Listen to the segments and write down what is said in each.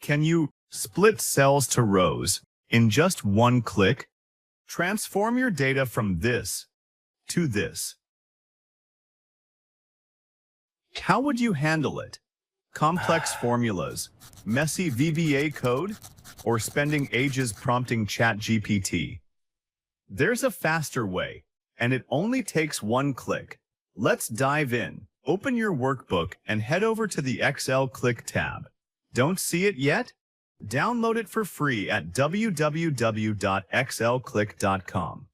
Can you split cells to rows in just one click? Transform your data from this to this. How would you handle it? Complex formulas, messy VBA code, or spending ages prompting ChatGPT? There's a faster way, and it only takes one click. Let's dive in. Open your workbook and head over to the Excel Click tab. Don't see it yet? Download it for free at www.excelclick.com.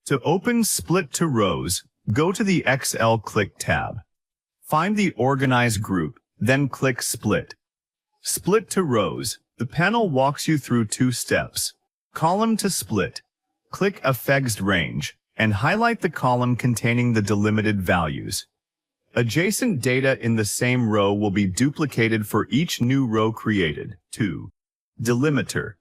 To open Split to Rows, go to the Excel Click tab. Find the Organize group, then click Split. Split to Rows. The panel walks you through two steps. Column to split. Click Affixed Range and highlight the column containing the delimited values. Adjacent data in the same row will be duplicated for each new row created. 2. Delimiter.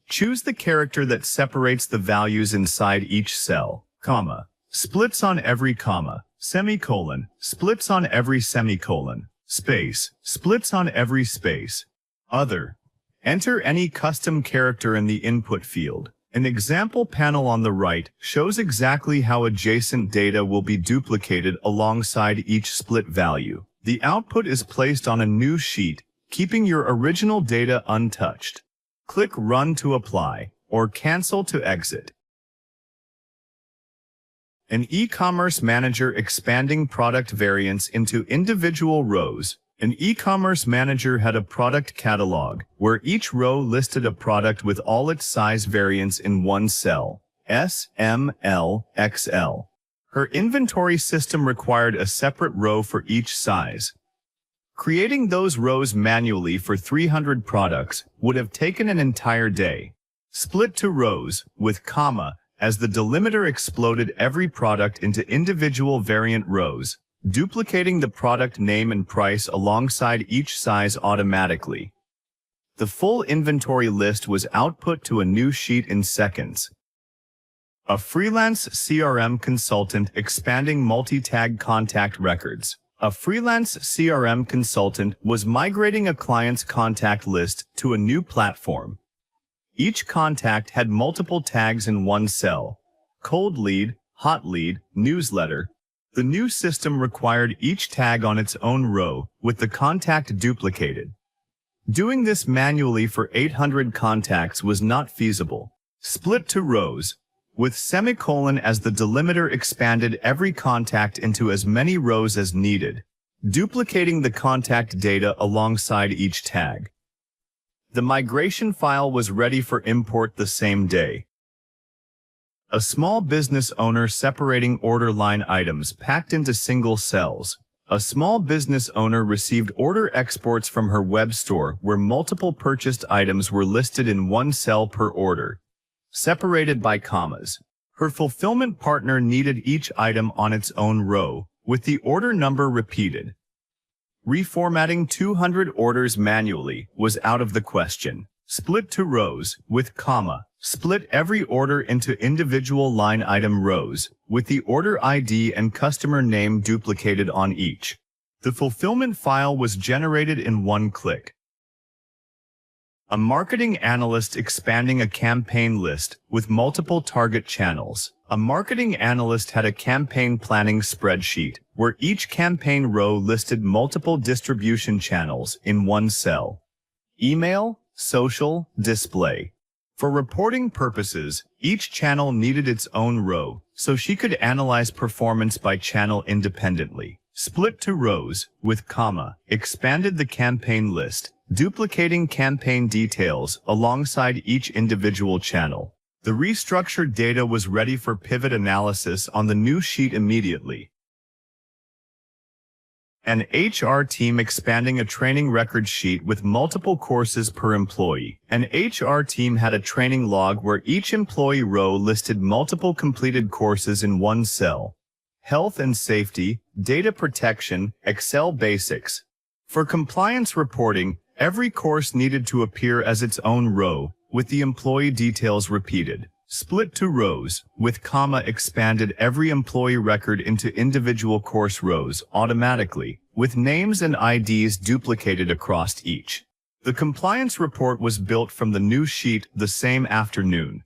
Choose the character that separates the values inside each cell, comma, splits on every comma, semicolon, splits on every semicolon, space, splits on every space. Other. Enter any custom character in the input field. An example panel on the right shows exactly how adjacent data will be duplicated alongside each split value. The output is placed on a new sheet, keeping your original data untouched. Click Run to apply, or Cancel to exit. An e-commerce manager expanding product variants into individual rows. An e-commerce manager had a product catalog, where each row listed a product with all its size variants in one cell, S, M, L, XL. Her inventory system required a separate row for each size. Creating those rows manually for 300 products would have taken an entire day. Split to rows, with comma, as the delimiter exploded every product into individual variant rows, duplicating the product name and price alongside each size automatically. The full inventory list was output to a new sheet in seconds. A freelance CRM consultant expanding multi-tag contact records. A freelance CRM consultant was migrating a client's contact list to a new platform. Each contact had multiple tags in one cell: cold lead, hot lead, newsletter. The new system required each tag on its own row, with the contact duplicated. Doing this manually for 800 contacts was not feasible. Split to rows, with semicolon as the delimiter expanded every contact into as many rows as needed, duplicating the contact data alongside each tag. The migration file was ready for import the same day. A small business owner separating order line items packed into single cells. A small business owner received order exports from her web store where multiple purchased items were listed in one cell per order, separated by commas. Her fulfillment partner needed each item on its own row, with the order number repeated. Reformatting 200 orders manually was out of the question. Split to rows, with comma, split every order into individual line item rows, with the order ID and customer name duplicated on each. The fulfillment file was generated in one click. A marketing analyst expanding a campaign list with multiple target channels. A marketing analyst had a campaign planning spreadsheet where each campaign row listed multiple distribution channels in one cell: email, social, display. For reporting purposes, each channel needed its own row, so she could analyze performance by channel independently. Split to rows, with comma, expanded the campaign list, duplicating campaign details alongside each individual channel. The restructured data was ready for pivot analysis on the new sheet immediately. An HR team expanding a training record sheet with multiple courses per employee. An HR team had a training log where each employee row listed multiple completed courses in one cell. health and safety, data protection, Excel basics. For compliance reporting, every course needed to appear as its own row, with the employee details repeated. Split to rows, with comma expanded every employee record into individual course rows automatically, with names and IDs duplicated across each. The compliance report was built from the new sheet the same afternoon.